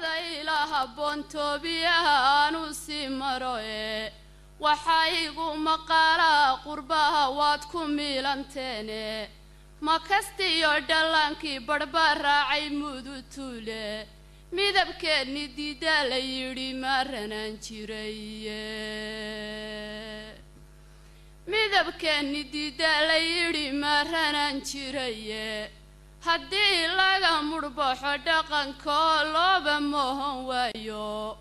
ilaha bontoobiyahaanu sii maroe waxaygu maqaalaa qurbaha waad ku miilanteene ma kastiyo dhallaankii badhbaa raacay mudutuule midabkeedni diidaa la yidhi maaranaan jiraye midabkeedni diidaa la yidhi maaranaan jiraye haddii laga mudhbaxo dhaqankoo looba moohan waayo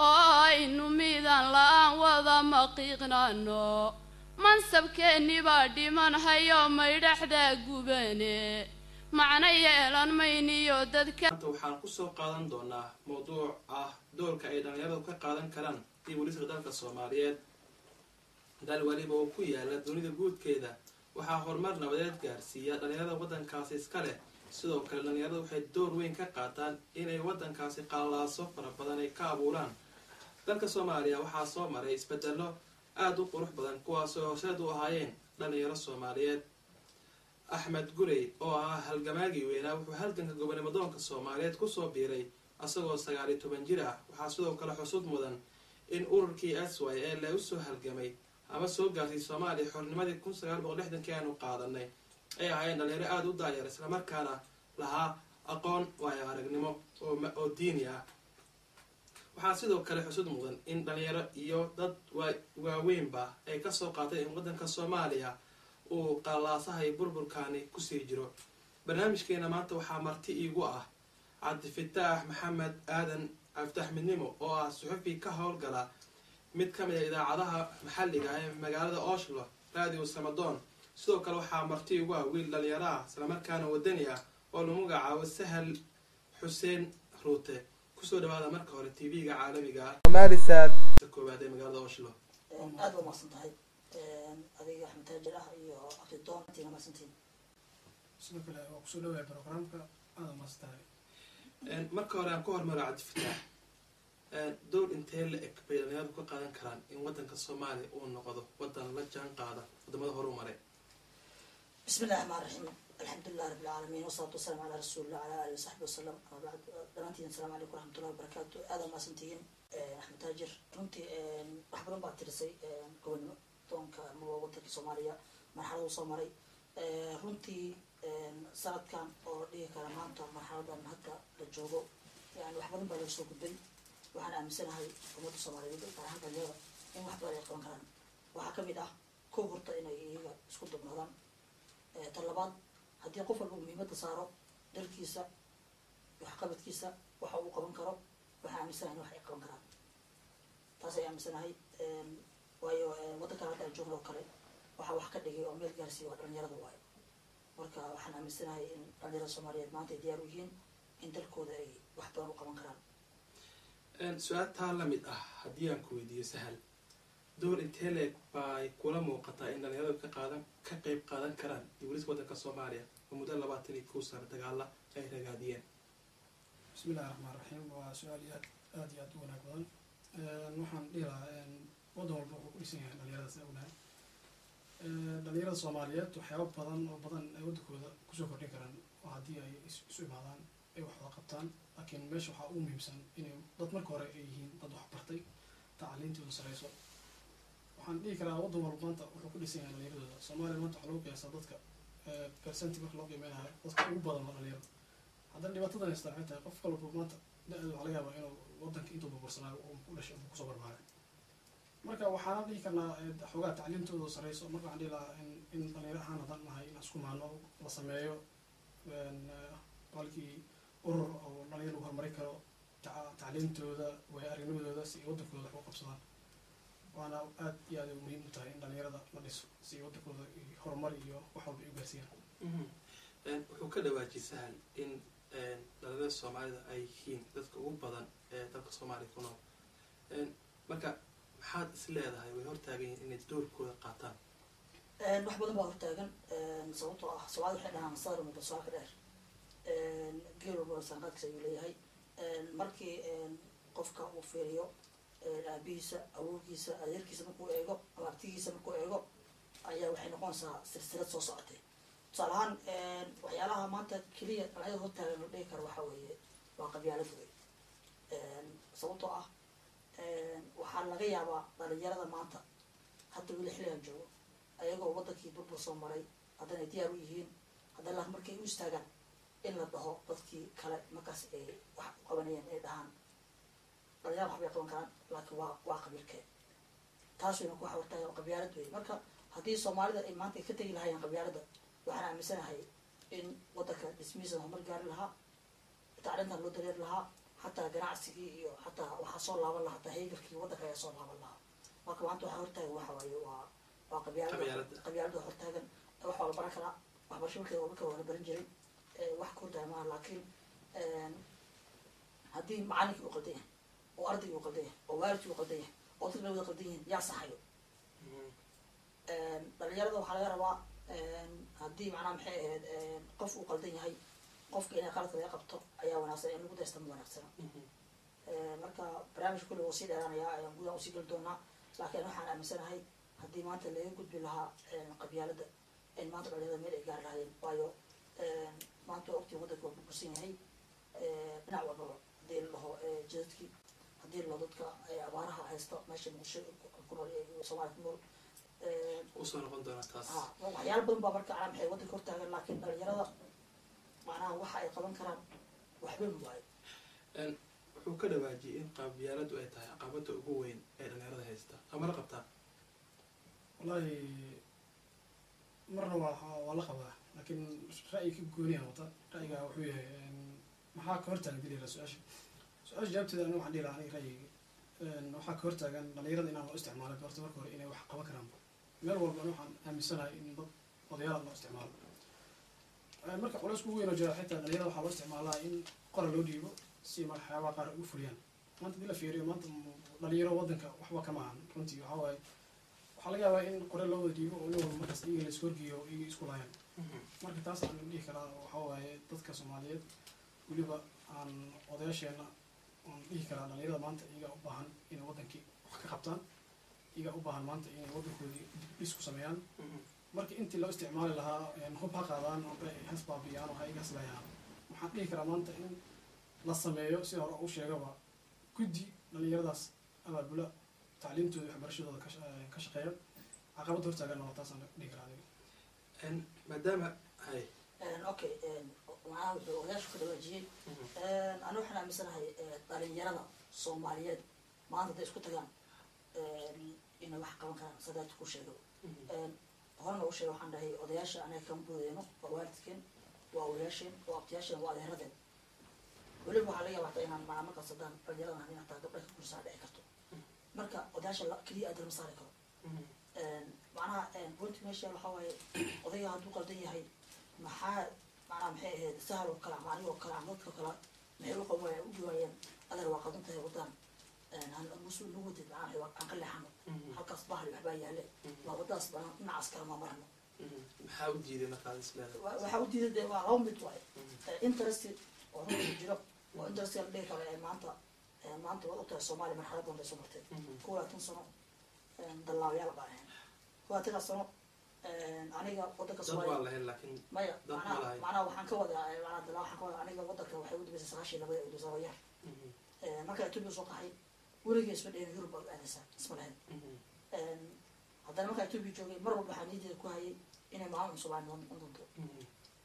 oo aynu midaan la'aan wada maqiiqnaano mansabkeenni baa dhiman hayo maydhaxdaa gubane macno yeelan mayniyo dadka waxaan ku soo qaadan doonaa mowduuc ah doorka ay dhalinyaradu ka qaadan karaan dib u dhiska dalka Soomaaliyeed dal waliba oo ku yaala dunida guudkeeda waxaa horumar nabadeed gaarsiiya dhalinyarada waddankaasi iska leh sidoo kale dhalinyaradu waxay door weyn ka qaataan inay waddankaasi qalaaso fara badan ay ka abuuraan dalka Soomaaliya waxaa soo maray isbedelo aad u qurux badan kuwaas oo horseed u ahaayeen dhalinyaro Soomaaliyeed Axmed Gurey oo ah halgamaagii weynaa wuxuu halganka gobonnimadoonka Soomaaliyeed ku soo biiray asagoo 19 jir ah waxaa sidoo kale xusud mudan in ururkii SYL la soo halgamay ama soo gaartay Soomaaliya xornimadii 1960 aanu qaadanay ay ahaayeen dhalinyaro aad u daayar isla markaana lahaa aqoon waayo aragnimo oo diini ah waxaa sidoo kale xusud mudan in dhalinyaro iyo dad waaweynba ay ka soo qaatay in waddanka Soomaaliya uu qalaasahay burburkaani ku sii jiro barnaamijkeena maanta waxaa marti iigu ah Cabdifataax Maxamed Aadan Aftaxmidnimo oo ah suxufi ka howlgala mid ka mid ah idaacadaha maxalliga ah ee magaalada Oslo Radio Samadoon sidoo kale waxaa marti iigu ah wiil dhalinyaro ah isla markaana wadani ah oo lagu magacaabo Sahal Xuseen Ruute kusoo dhawaada marka hore TV-ga caalamiga ah Soomaalisaad koobaad ee magaalada Oslo aad u mahadsantahay adiga Axmed Taajir ah iyo Abdidoon tii mahadsantiin sidoo kale oo kusoo dhawaada barnaamijka aad u mahadsantahay marka hore aan ku hormaro Cabdifataax dowr intee la eg bay dhalinyaradu ka qaadan karaan in waddanka Soomaaliya uu noqdo waddan la jaan qaada wadamada horumaray bismillaahir rahmaanir rahiim alxamdulillahi rabbil caalamiin wasalaatu wasalaamu calaa rasuulillah wa calaa aalihi wa sahbihi wasallam dhammaantiin assalaamu calaykum waraxmatullahi wabarakaatu aad u mahadsantihiin Axmed Taajir runtii wax badan baad tirisay gobonnimadoonka ama waddanka Soomaaliya marxaladu soo maray runtii sanadkan oo dhihi kara maanta marxaladan hadda la joogo yani wax badan baa laga soo gudbay waxaan aaminsanahay ummadda Soomaaliyeed gaar ahaan dhalinyarada in wax badan ay qaban karaan waxaa ka mid ah koob horta inay iyaga isku dubnaadaan tan labaad haddii qof walba muhiimadda saaro dalkiisa waxqabadkiisa waxa uu qaban karo waxaan aaminsanahay wax ay qaban karaan taas ay aaminsanahay waayo waddankan hadda aan joogno oo kale waxaa wax ka dhigay oo meel gaarsiiya waa dhalinyarada waayo marka waxaan aaminsanahay in dhalinyarada Soomaaliyeed maanta ay diyaar u yihiin in dalkooda ay wax badan u qaban karaan su-aal taa la mid ah haddii aan ku weydiiyo Sahal door intee leeg bay kula muuqataa in dhalinyaradu ka qayb qaadan karaan dib u dhiska waddanka Soomaaliya oo muddo 21 sano dagaala ay ragaadiyeen bismillaahir rahmaanir rahiim waa su'aal aad iyo aad u wanaag badan waxaan dhihi lahaa waddan walba wuxuu ku dhisan yahay dhalinyarada sida ognahay dhalinyarada Soomaaliyeed waxyaabo badan ay waddankooda kusoo kordhin karaan oo haddii ay isu imaadaan ay wax wada qabtaan laakiin meesha waxaa ugu muhiimsan inay dad marka hore ay yihiin dad wax bartay tacliintooda sareyso waxaan dhihi karaa waddan walba maanta wuxuu ku dhisan yahay dhalinyaradooda Soomaaliya maanta waxaa lagu qiyaasaa dadka percenti marka loo qiimeynayo dadka ugu badan waa dhalinyarada haddana dhibaatadan haystaa waxay tahay qof walba maanta da-da waxaa laga yaabaa inuu waddanka intuu burbursanaayo uu ku dhashay uu kusoo barbaaray marka waxaana dhihi karnaa xoogaa tacliintooda sareyso marka waxaan dhihi lahaa in dhalinyaro ahaan haddaan nahay in isku maano la sameeyo balkii urur oo dhalinyaro lagu horumari karo tacliintooda way aragnimadooda si ay waddankooda wax u qabsadaan waana aad iyo aad muhiim u tahay in dhalinyarada la dhiso si waddankooda horumar iyo wax walba ay u gaarsiiyaan wuxuu ka dhawaajiyay Sahal in dhalinyarada Soomaalida ay yihiin dadka ugu badan ee dalka Soomaaliya ku nool marka maxaad is leedahay way hortaagan yihiin inay doorkooda qaataan wax badan baa hortaagan sababtoo ah Soomaaliya waxay dhahaan sadar muddo soo ka dheer geel walba sanadkiisa ayuu leeyahay markii qofka uu fiiriyo aabihiisa awowgiisa adeerkiisa markuu eego ama abtigiisa markuu eego ayaa waxay noqonaysaa silsilad soo socotay tusaale ahaan waxyaalaha maanta keliya dhalinyarada hortaagan la dhihi karo waxaa weeye waa qabyaalad wey sababtoo ah waxaa laga yaabaa dhalinyarada maanta hadda weli xilligan joogo ayagoo wadankii burbur soo maray haddana diyaar u yihiin haddana markay u istaagaan in la dhaho dadkii kale markaas ay wax u qabanayeen ay dhahaan dhalinyarada waxbay qaban karaan laakiin waa qabiilkee taas wayna ku xawartahay qabyaalad wey marka haddii soomaalida ay maanta ka tegi lahaayeen qabyaalada waxaan aaminsanahay in wadanka dhismihiisa horumar gaari lahaa tacliintan loo dareeri lahaa xataa ganacsigii iyo xataa waxaa soo laaban lahaa hataa haygalkii wadanka ayaa soo laaban lahaa marka maanta waxaa hortaagan waxa waaye waa qabyaalada hortaagan wax waa la baran karaa waxbarasho marka waa la baran jiray wax ka hortaagan maaha laakiin haddii macalinkii uu qaldan yahay oo ardaygii uu qaldan yahay oo waalidkii uu qaldan yahay oo dadka wada qaldan yihiin yaa saxayo dhalinyarada waxaa laga rabaa haddii macnaha maxay ahayd qof uu qaldan yahay qofka inay qaladka laga qabto ayaa wanaagsan in lagu daysta ma wanaagsana marka barnaamijka kulli wuu sii dheeraanayaa ayaan gudaha usii geli doonaa laakiin waxaan aaminsanahay haddii maanta laga gudbi lahaa qabyaalada in maanta dhalinyarada meel ay gaari lahaayeen waayo maanta waa ogtiin wadanka waa burbursan yahay dhinac walbaba haddii la dhaho jidadkii haddii la dhaho dadka abaaraha haysta meesha muqdisho ku nool soomaaliya ku nool usoo noqon doonaa taas waxyaala badan baa marka calaa maxay wadanka hortaagan laakiin dhalinyarada macnaha waxa ay qaban karaan waxba ma waayo wuxuu ka dhawaajiyay in qabyaaladu ay tahay caqabada ugu weyn ee dhalinyarada haysta ama la qabtaa wallahi marna waa la qabaa laakiin ra'yi ka gooniya wata ra'yiga wuxuu yahay maxaa ka hortaagan dilira su-aasha jawaabteeda aniga waxaan dhihi lahaa aniga ra'yiga waxaa ka hortaagan dhalinyarada inaan loo isticmaalo horta marka hore inay wax qaban karaan meel walbana waxaan aaminsanahay in dad odayaal loo isticmaalo marka culays ugu weyn oo jira xitaa dhalinyarada waxaa loo isticmaalaa in qora loo dhiibo si waxyaabaha qaar ugu fuliyaan maanta hadii la fiiriyo maanta dhalinyaro wadanka waxba kama ahan runtii waxaa waaye waxaa laga yaabaa in qore loo wada dhiibo oo nin walba markaas iyaga la iskorgiyo iyaga isku laayaan marka taas aan dhihi karaa waxaa waaye dadka soomaaliyeed weliba aan odayaasheena aan dhihi karaa dhalinyarada maanta iyaga u baahan inay wadankii wax ka qabtaan iyaga u baahan maanta inay wadankoodii dibdhis ku sameeyaan marka intii loo isticmaali lahaa hub ha qaadaan amba has baabiyaan oo ha iga haslayaan waxaan dhihi karaa maanta in la sameeyo sida hore u sheegaba guddi dhalinyaradaas abaabula tacliimtooda waxbarashadooda ka shaqeeya caqabada hortaagan waa taasaan dhihi karaa adiga maadaama hay okay macnaha wuxuu odayaashu ka dhawaajiyey aniga waxaan aaminsanahay dhalinyarada soomaaliyeed maanta hadday isku tagaan inay wax qaban karaan sadaad ku sheego horena u sheega waxaan dhahay odayaasha anaga kama boodeyno waa waalidkeen waa odayaasheen waa abtiyaasheen waa adeeradeen weliba waxaa laga yaaba hataa inaan macnaa markaas haddaan dhalinyaradan hanin hataa gabdha ka kursaa dhici karto marka odayaasha keliya aad lama saari karo macnaha point meesha waxaa waaye odayga hadduu qaldan yahay maxaa macnaha maxay ahayd sahal oo kale ama aniga oo kale ama dadka kale maxay u qaban u jawaayeen adeer waa qaldan tahay wadaan mas-uul nagu wadid macnaha aan ka leexano halkaas bahli waxbaa yaale waa wadadaas banaan dhinacaas kale ma marno maxaa u diiday markaad isleedahay waxaa u diiday dee waa laba mid waaye interest oo runtii jiro oo interest la dhihi karo maanta waad ogtahay soomaaliya marxalad badan bay soo martay 20 sano dallaawayaal baa ahayn 20 sano aniga wadanka Soomaaliya maya macnaha waxaan ka wadaa macnaha waxaan ka wadaa aniga wadanka waxay u dhibaysay 92 ee doosawayaal marka Itoobiya soo qaxay weligees ma dheerin Yurub baa aadaysa isma lahayn haddana marka Itoobiya joogay mar walba waxaan niyadeeda ku hayay inay maalin Soomaaliya noqon doonto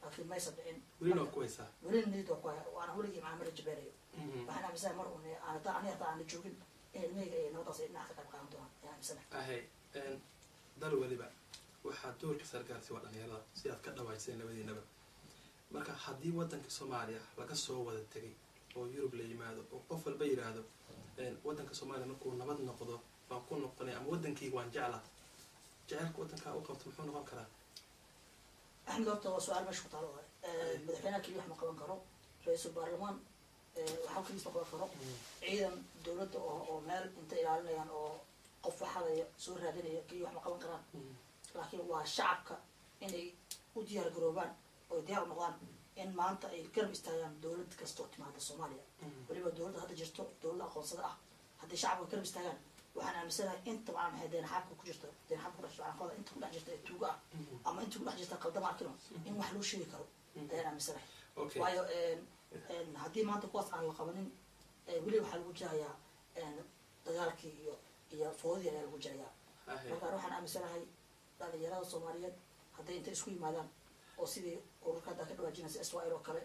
laakiin ma aysan dhicin welina ku haysaa welina niyadda ku haya waana weligii macna mara jabeerayo waxaan aaminsanahay mar uun aan joogin in ilmahayga ay nabadaas ay dhinac ka qayb qaadan doonaan ayaan aaminsanahay dal weliba waxaa doorka sargaarsi waa dhalinyarada si aad ka dhawayseen labadiinaba marka haddii wadanka Soomaaliya laga soo wada tegay oo Yurub la yimaado oo qof walba yiraahdo wadanka Soomaaliya markuu nabad noqdo baan ku noqonay ama wadankii waan jeclaa jacaylka wadanka u qabto muxuu noqon karaa أحمد أرتا وسؤال مش قطع له مدحنا كل واحد مقام كرو رئيس البرلمان وحاول كل مقام كرو عيدا دولته أو مال أنت إلى علنا يعني أو قف حدا سور هذين كل واحد مقام كران لكن هو شعبك إني وديار جروبان وديار مقام إن ما أنت الكرم استيان دولة كستوت مع الصومالية ولما دولة هذا جرتو دولة خاصة هذا شعب الكرم استيان waxaan aaminsanahay inta macna maxay deen xabka ku jirto deen xabka ku dhashay waxaan inta ku dhex jirta tuuga ama inta ku dhex jirta qaldama arkino in wax loo sheegi karo ayaan aaminsanahay waayo haddii maanta kuwaas aan la qabanin weli waxaa lagu jirayaa dagaalkii iyo foodadii ayaa lagu jirayaa markaan waxaan aaminsanahay dhalinyarada soomaaliyeed hadday intay isku yimaadaan oo sidii ururka haddaa ka dhawaajinaysa SYL oo kale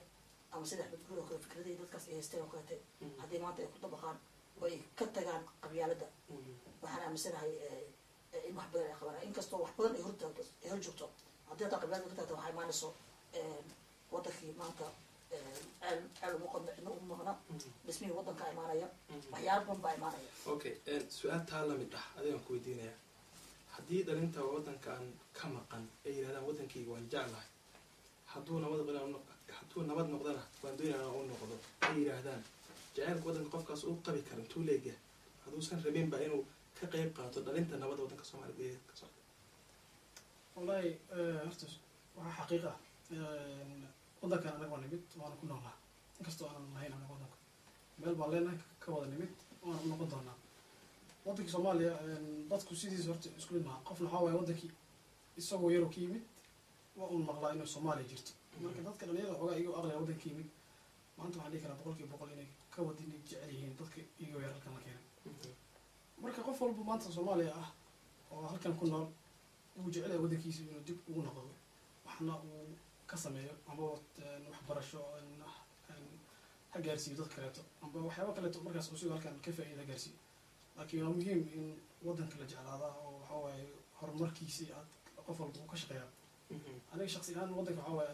ama sida axmed guud oo kale fikradihii dadkaas ay haysteen oo kalete haddii maanta ay ku dabaqaan oo ay ka tagaan qabyaalada waxaan aaminsanahay in wax badan ay qabanaa inkastoo wax badan ay hor joogto haddii haddaa qabyaalada ka tagta waxaa imaanayso wadankii maanta ceel uma qodno cidna uma maqna dhismihii wadankaa imaanaya waxyaala badan baa imaanaya okay su-aal taa lamid ah adigaan ku weydiinaya haddii dhalinta wadankaan ka maqan ay yidhahdaan wadankayga waan jeclahay hadduu nabad noqdana waan doonaya u noqdo ay yidhaahdaan jaceylka wadanka qofkaas uu qabi kara intuu leegya hadduusan rabinba inuu ka qayb qaato dhalinta nabadda wadanka soomaaliya ka socda wallahi horta waxaa xaqiiq ah wadankan anaga waa nimid waana ku noolnaa inkastoo aanan lahayn anaga wadanka meel baan leenahay ka wada nimid waana u noqon doonaa wadankii soomaaliya dadku sidiisa horta isku mid maha qofna waxaa waaye wadankii isagoo yaroo ka yimid waa un maqlaa inay soomaaliya jirto marka dadka dhalinyarada xoogaa igo aqliga wadanka yimid maanta waxaan dhihi karaa 100% inay ka wadin jecel yihiin dadka igo yar halkan la keenay marka qof walba maanta soomaaliya ah oo halkan ku nool uu jecel yahay wadankiisa inuu dib ugu noqdo waxna uu ka sameeyo ama waxbarasho ha gaarsiiyo dad kaleeto amba waxyaaba kaleeto markaas usigo halkan ka faa'iida gaarsiiyo laakiin waa muhiim in wadanka la jeclaada oo waxaa waaye horumarkiisii aad qof walba uu ka shaqeeyaa aniga shaksi ahaan wadanka waxaa waaye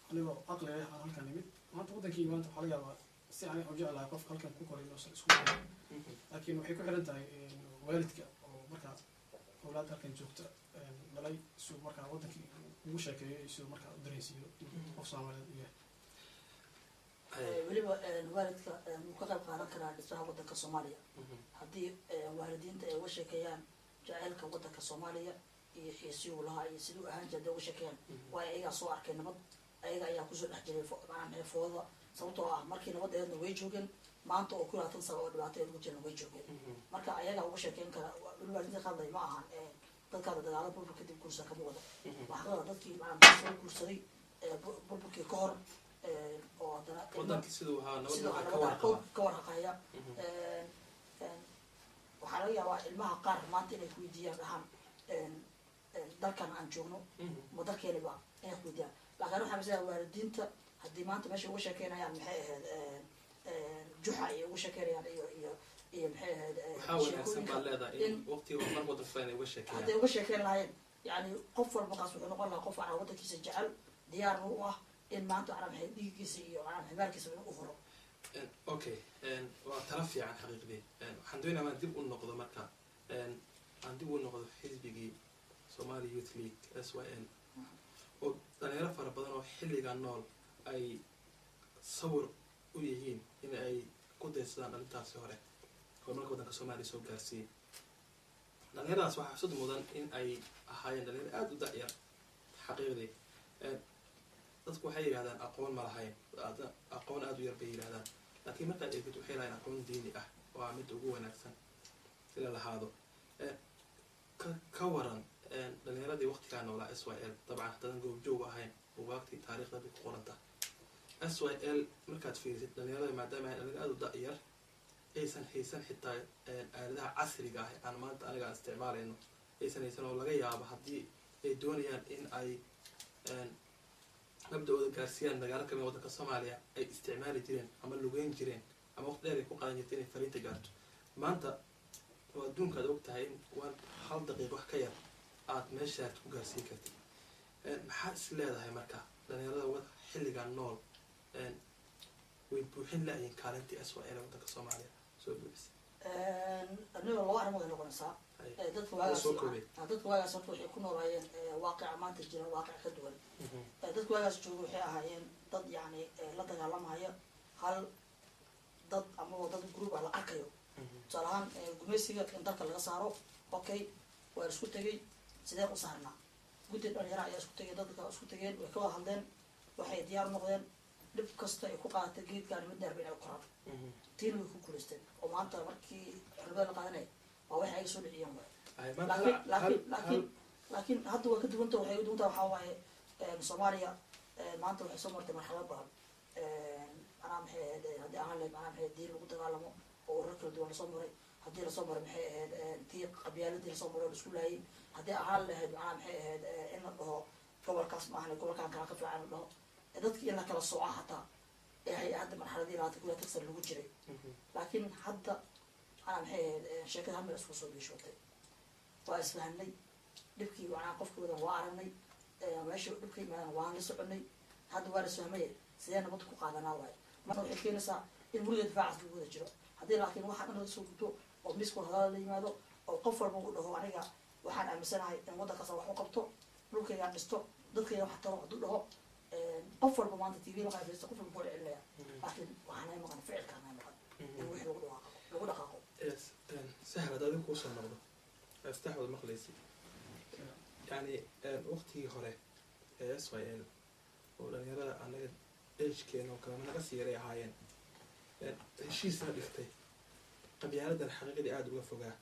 anigoo aqli leh aan halkan nimid maanta wadankii maanta waxaa laga yaabaa si aniga u jeclahay qof halkan ku koray inuusan isku korin laakiin waxay ku xiran tahay waalidka oo markaa awlaad halkan joogta dhalay isuu markaa wadankii ugu sheekeeyo isuu markaa u dareensiiyo qof soomaaliyeed u yahay weliba waalidka wuu ka qayb qaadan karaa dhismaha wadanka soomaaliya haddii waalidiinta ay uga sheekeeyaan jaceylka wadanka soomaaliya iyo xiisiyuu lahaa iyo siduu ahaan jira uga sheekeeyaan waayo ayagaa soo arkay nabad ayaga ayaa kusoo dhex jiray macnaha foodada sababtoo ah markii nabadeedna way joogeen maanta oo 20 sano oo dhibaato ay ugu jiraan way joogeen marka ayagaa uga sheekeyn kara waalidiinta qaaday ma ahan dadkaada dagaalo burburka kadib guursa kama wada waxaa dadkii macnaha soo guursaday burburkii ka hor oo haddana wadankii siduu ahaa ka warhaqaya waxaa laga yaabaa ilmaha qaar maanta inay kuweydiiyaan dhahaan dalkan aan joogno ma dalkeeniba inay kuweydiiyaan laakiin waxaa misaa waalidiinta haddii maanta meesha uga sheekeynayaan maxay ahayd juxa ay uga sheekeynayaan iyo maxay ahayd waxaa wanaagsan baad leedahay in waqtiga mar wadanka inay uga sheekeeyaan hadday uga sheekeyn lahaayeen yani qof walba kaas wuxuu noqon lahaa qof aan wadankiisa jecel diyaarna u ah in maanta ana maxay dhiiggiisa iyo ana xibaalkiisa u horo okay waa tala fiican xaqiiqdii waxaan doonayaa aan dib u noqdo marka aan dib u noqdo xisbigii Somali Youth League SYL oo dhalinyaro fara badan oo xilligan nool ay sawir u yihiin in ay ku daysadaan dhalintaasi hore horumarka wadanka Soomaaliya soo gaarsiiyey dhalinyaradaas waxaa xusud mudan in ay ahaayeen dhalinyaro aad u dacyar xaqiiqdii dadku waxay yidhahdaan aqoon ma lahayn aqoon aad u yar bay yidhahdaan laakiin markaad eegid waxay lahayn aqoon diini ah waa mid ugu wanaagsan sila lahaado ka waran dhalinyaradii waqtigaa noolaa SYL dabcan haddadan goobjoog ahayn buugaagtii taariikhda bay ku qoranta SYL markaad fiirisid dhalinyarada maadaama ay dhalinyaro aad u da-yar aysan haysan xitaa aaladaha casriga ah aan maanta aniga aan isticmaalayno aysan haysan oo laga yaabo haddii ay doonayaan in ay mabda-ooda gaarsiiyaan magaalo kamid wadanka Soomaaliya ay isticmaali jireen ama lugeyn jireen ama waqti dheer ay ku qaadan jirtay inay fariinta gaarto maanta oo adduunka aad og tahay in hal daqiiqo wax ka yar aad meeshaad ku gaarsiin kartid maxaad is leedahay marka dhalinyarada xilligan nool way buuxin la-yiin kaalintii SYL wadanka Soomaaliya soo buuxisa aniga laba arrimood ay noqonaysaa dadka waagaas horta waxay ku noolaayeen waaqica maanta jira waaqic ka duwan dadka waagaas jooga waxay ahaayeen dad yani la dagaalamaya hal dad amaba dad group ah la arkayo tusaale ahaan gumaysiga in dalka laga saaro okay waa isku tegay sideen u saarnaa guddi dhalinyara ayaa isku tegay dadka isku tegeen way ka wada hadleen waxay diyaar noqdeen dhib kasta ay ku qaadatay geedkaan mid dheer ba inay koraan tiin way ku guulaysteen oo maanta markii xornimada la qaadanay waa waxay ay soo dhiciyeen laakiin hadda waa ka duwanta waxay u duwanta waxaa waaye Soomaaliya maanta waxay soo martay marxalad badan macnaha maxay ahayd haddii ahaan lahayd macnaha maxay diin lagu dagaalamo oo urar kala duwan lasoo maray haddii lasoo maray maxay ahayd tii qabyaaladii lasoo maray oo la isku laayay haddii ahaan lahayd macnaha maxay ahayd in la dhaho gobolkaas maahan gobolkaan kala ka fiican la dhaho dadkii in la kala sooca hataa hadda marxaladii labaatan kuya tagsan lagu jiray laakiin hadda macnaha maxay ahayd sheekada hal meel isku soo biishootay waa isfahanay dhibkii macnaha qofkoodan waa aragnay meesha dhibka yimaadaan waan la soconay hadda waa la isfahmay sidee nabad ku qaadanaa waayo marka waxay keenaysaa in weliga difaacaas lagu wada jiro haddii laakiin waxaa dhan lasoo gudbo oo miiska hadalada la yimaado oo qof walba u dhaho aniga waxaan aaminsanahay in waddankaasa wax u qabto dhulkaygaan dhisto dadkayga wax taro hadduu dhaho qof walba maanta tv maqan faysta qof walba waa celinaya laakiin waxaanay maqan ficilkaanay maqan in wixii lagu dhaqaaqo sahlad adiga kuusoo noqdo astaxwad maqlaysi yani waqtigii hore ee SYL oo dhalinyarada anaga ejkeena oo kale naga siiray ahaayeen heshiisna dhigtay qabyaaladan xaqiiqadii aada uga fogaa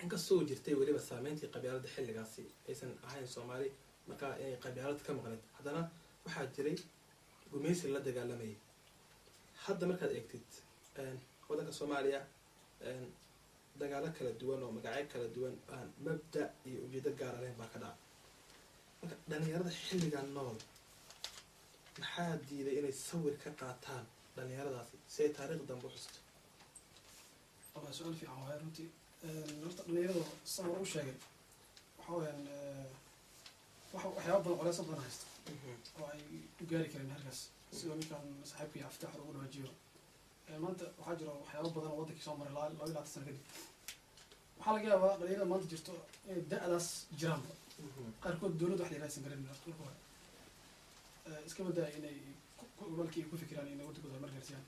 inkastoo jirtay weliba saameyntii qabyaalada xilligaasi aysan ahayn soomaali markaa inay qabyaalad ka maqneed haddana waxaa jiray gumaysi la dagaalamayay hadda markaad eegtid waddanka soomaaliya dagaalo kala duwan oo magacyo kala duwan aan mabda iyo ujeedo gaara lahayn baa ka dhaca marka dhalinyarada xilligan nool maxaa diiday inay sawir ka qaataan dhalinyaradaasi si ay taariikh dambe u xusto والله سؤال في عوائل runtii horta dhalinyarada saan hore u sheegay waxa weyaan waxyaaba badan culeys badan haysta oo ay u gaari kareen halkaas sidoo ninkan saaxiibkii aftax ugu dhawaajiyo maanta waxaa jira waxyaaba badan oo waddankii soo maray 22 sano kadib waxaa laga yaabaa dhalinyarada maanta jirto inay da-daas jiraanba qaarkood dowladda wax la yihahaysan garan marka hore iska badaa inay gobolkii ku fikiraan inay waddankooda horumar gaarsiiyaan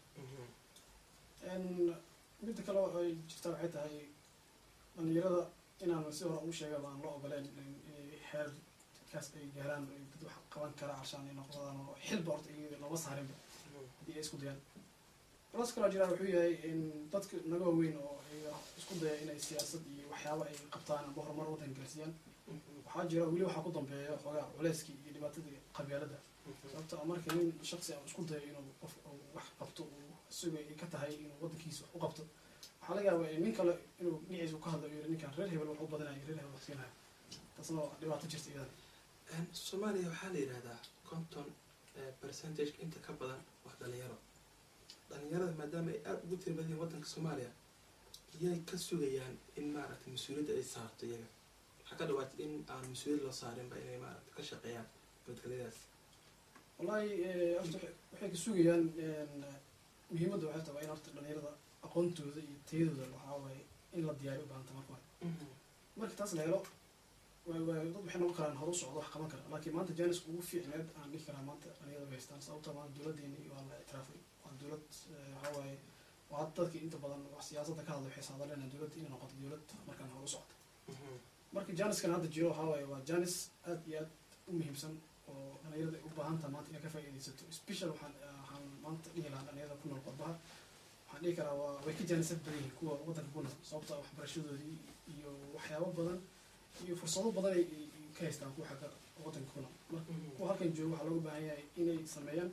midda kale ay jirtaa waxay tahay dhalinyarada inaan si hore ugu sheega baan loo ogoleen inay xeerkaas ay gaaraan dad wax qaban kara carshaan ay noqdaan oo xilba horta iyaga looma saarinba haddii ay isku dayaan culas kaloo jiraa wuxuu yahay in dadka naga waaweyn oo ay isku daya inay siyaasad iyo waxyaaba ay qabtaan amba horumar waddanka gaarsiiyaan waxaa jira weli waxaa ku dambeeya xoogaa culeyskii iyo dhibaatadii qabyaaladda sababta marka nin shaksi aan isku dayo inuu qof wax qabto isagoo ay ka tahay inuu waddankiisa wax u qabto waxaa laga yaabaa nin kale inuu dhinaciisa ka hadlo yiri ninkan reer hebel wax u badanayo reer hebel wax siinayo taasna dhibaato jirta iyada soomaaliya waxaa la yidhahdaa 50% inta ka badan wax dhalinyarada maadaama ay aada ugu tiri badan yihiin waddanka soomaaliya iyay ka sugayaan in maaragtay mas-uuliyadda ay saarto iyaga waxaa ka dhawaatay in aan mas-uuliyad loo saarinba inay maaragtay ka shaqeeyaan badbaadadaas wallahi waxay ka sugayaan muhiimadda waxay tahay in horta dhalinyarada aqoontooda iyo tayadooda waxaa waaye in la diyaariyo u baahanta marka hore marka taas la helo dad waxay noqon karaan horu socdo wax qaban kara laakiin maanta jaanis ugu fiicneed aan dhihi karaa maanta dhalinyarada way haystaan sababta maanta dowladdeeni waa la ictiraafay waa dowlad waxaa waaye waa hadda dadka inta badan wax siyaasadda ka hadla waxay saadaleen dowladda inay noqoto dowlad markaan horu socota marka jaaniskan hadda jiro waxaa waaye waa jaanis aad iyo aad u muhiimsan oo dhalinyarada ay u baahantaha maanta inay ka faa'iidaysato special waxaan maanta dhihi lahaa dhalinyarada ku nool qodbaha waxaan dhihi karaa waa way ka jaanisad badan yihiin kuwa waddanka ku nool sababta waxbarashadoodii iyo waxyaabo badan iyo fursado badan ay ka haystaan kuwa xagga waddanka ku nool marka kuwa halkan jooga waxaa looga baahan yahay inay sameeyaan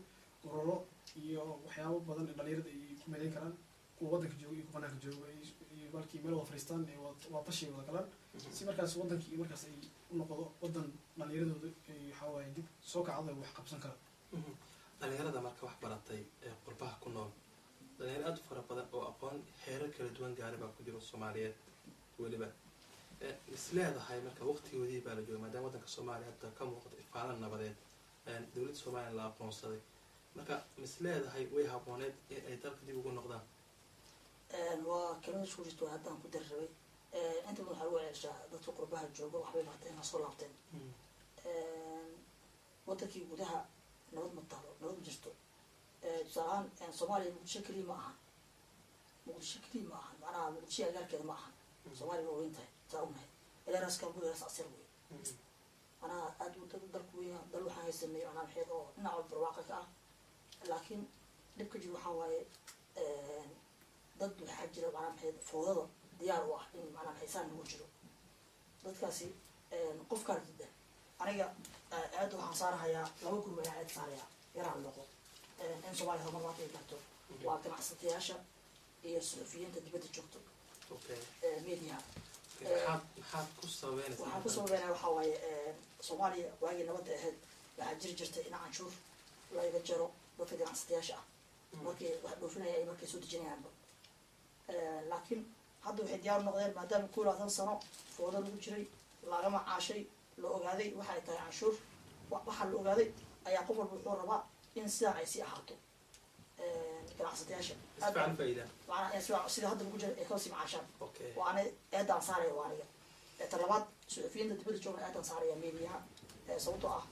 ururo iyo waxyaabo badan ee dhalinyarada ay ku meelayn karaan kuwa waddanka jooga iyo kuwa banaanka jooga iyo balkii meel wada fadhiistaan waa tashi wada galaan si markaas waddankii iyo markaas ay u noqdo waddan dhalinyaradooda ay waxaa waaye dib soo kacdo wax qabsan kara dhalinyarada marka wax baratay ee qurbaha ku nool dhalinyaro aada u fara badan oo aqoon heerar kala duwan gaari baa ku jiro soomaaliyeed weliba is leedahay marka waqtigoodii baa la jooga maadaama waddanka soomaaliya hadda ka muuqato ifaalan nabadeed dowladda soomaaliya la aqoonsaday marka mis leedahay way habooneed in ay dalka dib ugu noqdaan waa kelmada isku jirto haddaan ku dari rabay inta badan waxaa lagu ceelshaa dadka qurbaha jooga waxbay barteen soo laabteen waddankii gudaha nabad ma taalo nabad ma jirto tusaale ahaan soomaaliya muqdisho keliya ma ahan muqdisho keliya ma ahan macnaha muqdisho agaalkeeda ma ahan soomaaliya waa weyn tahay saa ognahay ilaaraaskan gudahaas asir wey macnaha aada u dalku weyn dal waxaan haysanay macnaha maxeed oo dhinac walba barwaaqa ka ah laakiin dhibka jiro waxaa waaye dad waxaa jira macnaha maxeed foodada diyaar u ah in macnaha maxaysaan lagu jiro dadkaasi qofkaan jidda aniga aada waxaan saarahayaa 2 gurub ayaan aad saarayaa yaraan noqo in Soomaaliya horumar maanta ay gaarto waa ganacsatayaasha iyo suxufiyiinta dibadda joogto media maxaad ku sameynaysaa waxaan ku sameynaya waxaa waaye Soomaaliya waagii nabadda ahayd waxaa jiri jirtay in canshuur laga jaro dadka ganacsatayaasha ah markii wax dhoofinaya ay markay soo dejinayaanba laakiin hadda waxay diyaar noqdeen maadaama 20 sano foodo lagu jiray lagama caashay la ogaaday waxa ay tahay canshuur waxa la ogaaday ayaa qof walba wuxuu rabaa in sidaa ay sii ahaato ganacsatayaasha isfaan fayda macnaha sida hadda lagu jiro ay kasii macaashaan waana eedaan saaraya waaniga talabaad suxufiyiinta dibadda jooga eedaan saaraya meediyaha sababtoo ah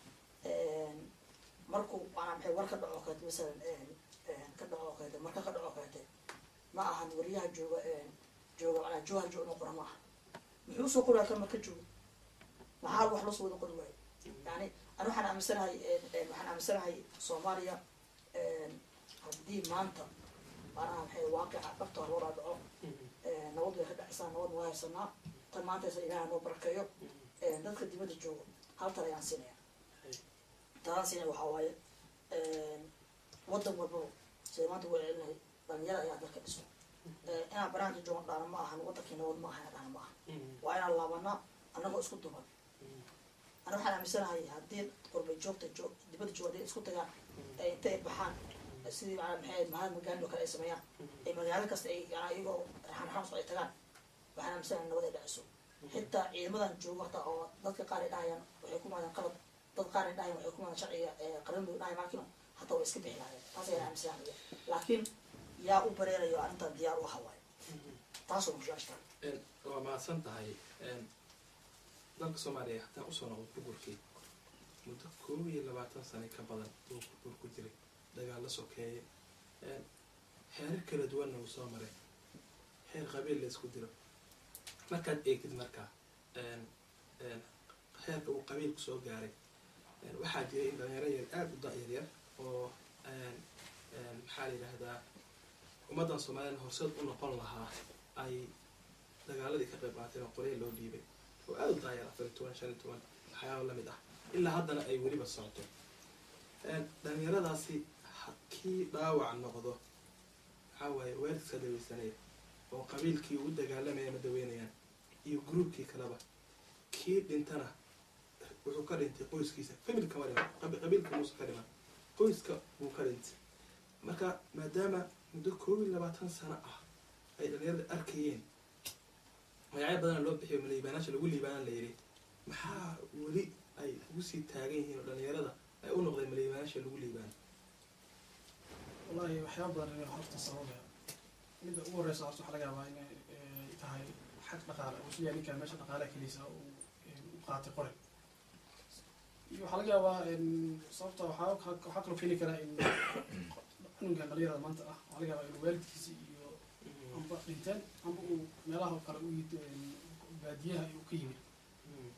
markuu macnaha maxay war ka dhaco kaleeto masalan ka dhaco kaleeto marka ka dhaco kaleeto ma ahan wariyaha jooga macnaha joohan jooga inuu qora ma aha muxuu soo qoraa kan marka joogo maxaa wax loo soo wada qori waayo yani أنا waxaan aaminsanahay Soomaaliya haddii maanta macnaha maxay waaqica dhabta loo dhaco nabad way ka dhacaysaa nabad waa haysanaa tan maanta ilaahay noo barakeeyo dadka dibadda joogo hal tala ayaan siinaya taasina waxaa waaye waddan walba sida maanta waa celinahay dhalinyaro ayaa dalka dhiso inaan banaanka joogan dhaana ma ahan waddankii nabad ma ahan dhaana ma ahan waa inaan laabanaa annagoo isku duban أنا waxaan aaminsanahay haddii qurbay joogta dibadda joogta isku tagaan ay intay baxaan sidii macnaha Mahatma Gandhi oo kale ay sameeyaan ay magaalo kasta ay iyagoo raxan soo ay tagaan waxaan aaminsanahay nabad ay dhacayso xitaa ciidamadan jooga hata oo dadka qaar ay dhahayaan waxay ku maadaan qalab dad qaar ay dhahayaan waxay ku maadaan sharciga qaran bay dhahay laakiin hata way iska bixi lahaayeen taas ayaan aaminsanahay laakiin yaa u bareerayo arrintan diyaar u hawaay taasoo mushashta waa mahadsan tahay dalka Soomaaliya haddaan usoo noqdo burburkii muddo 21 sano ka badan uu burbur ku jiray dagaal la sokeeyay heerar kala duwan uu soo maray heer qabiil la isku diro markaad eegtid markaa heerka uu qabiilku soo gaaray waxaa jiray in dhalinyaro yar aad u da'yar oo maxaa la yidhaahdaa ummaddan Soomaaliya horseed u noqon lahaa ay dagaaladii ka qayb qaateen oo qoryo loo dhiibay oo aad u daayar 15 waxyaabo la mid ah ilaa haddana ay weliba socoto dhalinyaradaasi kii dhaawac noqdo waxaa waaye weerarka daweysanaya oo qabiilkii ugu dagaalamaya ma daweynayaan iyo gruubkii kaleba kii dhintana wuxuu ka dhintay qoyskiisa familka ma dhiman qabiilka muusa ka dhiman qoyska wuu ka dhintay marka maadaama muddo 21 sano ah ay dhalinyarada arkayeen magacyo badan loo bixiyo liibaanaasha lagu liibaanan la yiri maxaa weli ay ugu sii taagan yihiin oo dhalinyarada ay u noqdeen liibaanaasha lagu liibaan wallahi waxyaabo badan oo horta sababaya midda ugu horeysa horta waxa laga yaabaa inay tahay xaq dhaqaale oo sidoo kale meesha dhaqaale kaliisa uu qaatay qoray iyo waxa laga yaabaa in sababta waxa kale keeni kara in cunugan dhalinyarada maanta ah waxa laga yaabaa in waalidkiisa iyo amba dhinteen amba uu meelaha kale u baadiyaha uu ka yimid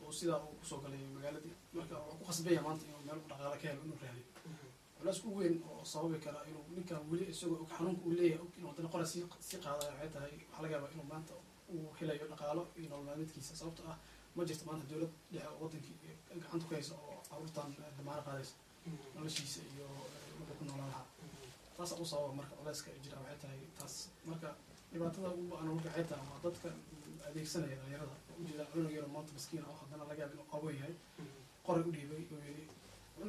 oo sidaa uu kusoo galay magaaladii marka wuxuu ku khasbaya maanta inuu meel dhaqaale ka helo inuu raadiyo culays ugu weyn oo sababi kara inuu ninkan weli isagoo xanuunka uu leeyahay inuu haddana qora sii qaadayo waxay tahay waxaa laga yaabaa inuu maanta uu helayo dhaqaalo iyo nolol maalmeedkiisa sababtoo ah ma jirto maanta dowlad dhexe oo wadankii gacanta ku haysa oo carruurtan damaano qaadaysa noloshiisa iyo wuxuu ku noolaan lahaa taasaa u sababa marka culayska jira waxay tahay taas marka dhibaatada ugu ba'an marka waxay tahay waa dadka adeegsanaya dhalinyarada ujeeda cunug yar maanta miskiin ah haddana laga yaabo inuu qabo yahay qoray u dhiibay oo yiri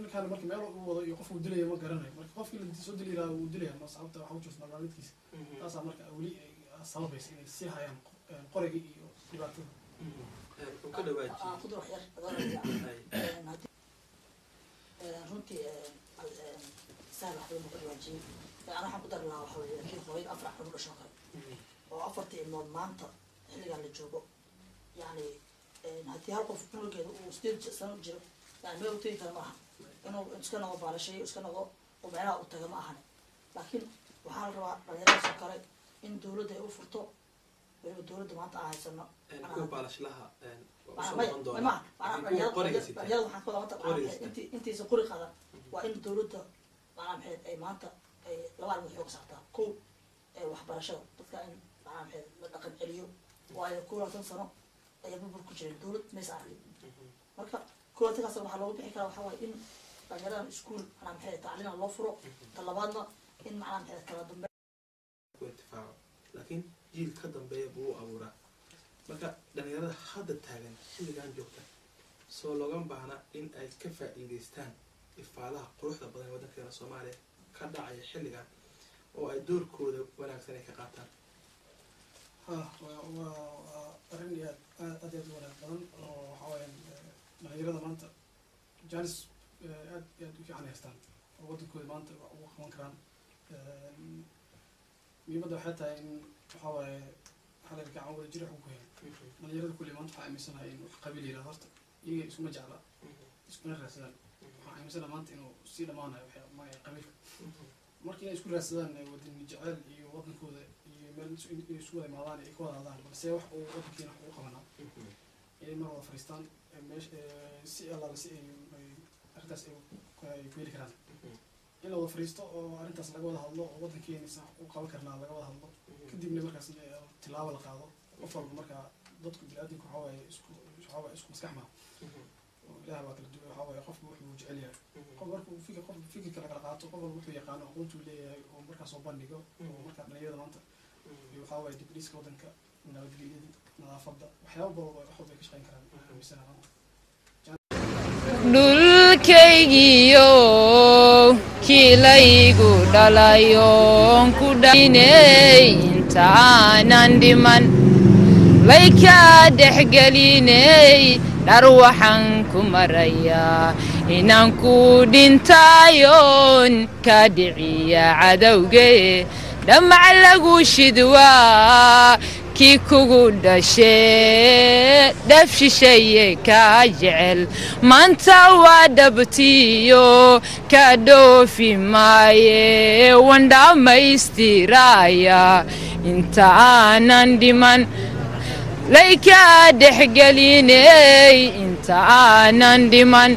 ninkan marka meel uu wado iyo qof uu dilayo ma garanayo marka qofkii la soo dilay uu dilaya ma sababta waxa uu joogsana maalmeedkiisa taasaa marka weli ay sababaysa inay sii hayaan qorayga iyo dhibaatada wuxuu ka dhawaajiyay ku wax yar runtii sahal waxba ma ku dhawaajiyay ana waxaan ku dari lahaa waxa weeye kii hooyada 4 xubno dhasho kale oo 4 ilmood maanta xilligan la joogo yani haddii hal qof cunugeeda uu 8 sano jiro yani meel u tegi kara maaha inuu iska noqo baalashay iska noqo oo meelaha u taga ma ahan laakiin waxaa la rabaa dhalinyaradaasoo kale in dowladda ay u furto weliba dowladda maanta aan haysano kuwa baalashlaha intiisa qori qadan waa in dowladda macnaha maxayd ay maanta ay laba arrimood xoog saartaa kow waxbarashada dadka in macnaha maxayd la dhaqan celiyo waayo 20 sano ayaa burbur ku jiray dowlad maysa arkin marka 20 sano waxaa looga bixi karaa waxaa waaye in dhalinyarada iskuul macnaha maxay tacliin loo furo talabaadna in macnaha maxay kala dambe ku intifaaco laakiin jiil ka dambeeya buu abuuraa marka dhalinyarada hadda taagan xilligan joogta soo looga baahna in ay ka faa'iidaystaan ifaalaha quruxda badan waddankeena Soomaaliya ka dhacaya xilligan oo ay doorkooda wanaagsan ay ka qaataan arrin aad wanaag badan oo waxa weeyaan dhalinyarada maanta jaanis aad u fiican haystaan oo waddankooda maanta ugu qaban karaan muhiimadda waxay tahay in waxa waaye waxaa la gacan wada jir wax ku heen dhalinyarada kulli maanta waxaa aaminsanahay in wax qabiil yiraahdo horta iyaga iskuma jecla iskuna raadsadaan waxaa aaminsanahay maanta inuu sii dhammaanayo waxaa magaca qabiilka markii inay isku raadsadaan waddan jecel iyo waddankooda iyo meel isku wada imaadaan ay ku wada hadlaan balse wax uu waddankeena wax ugu qabanaa inay mar wada fariistaan meesha si allaala si ay arrintaas ay ku heli karaan in la wada fariisto oo arrintaas laga wada hadlo oo waddankeena sax u qaban karnaa laga wada hadlo kadibna markaas tilaabo la qaado qof walba markaa dadku bini'aadamku waxa waaye isku maskax maaha ilaah baa kala duwan waxa waaye qofku wuxuu jecel yahay qof markuu fikirka lagala qaato qof walba wuxuu yaqaano aqoontuu leeyahay oo markaas soo bandhigo oo markaa dhalinyarada maanta waxa waaye dibdhiska waddanka nabadgelyada nadaafadda waxyaaba badan wax walba ay ka shaqayn karaan amisana maanta dhulkaygiyo kiilaygu dhalayoon ku dhaynay intaanan dhiman layka dhexgelinay dhar waxaan ku marayaa inaan ku dhintaayoon ka dhiciya cadowge dhamac lagu shidwaa kii kugu dhashee dhaf shisheeye kaa jecel maanta waa dhabtiyo ka dhoofi maaye wan dhammaystiraaya inta aanan dhiman layka dhexgelinay inta aanan dhiman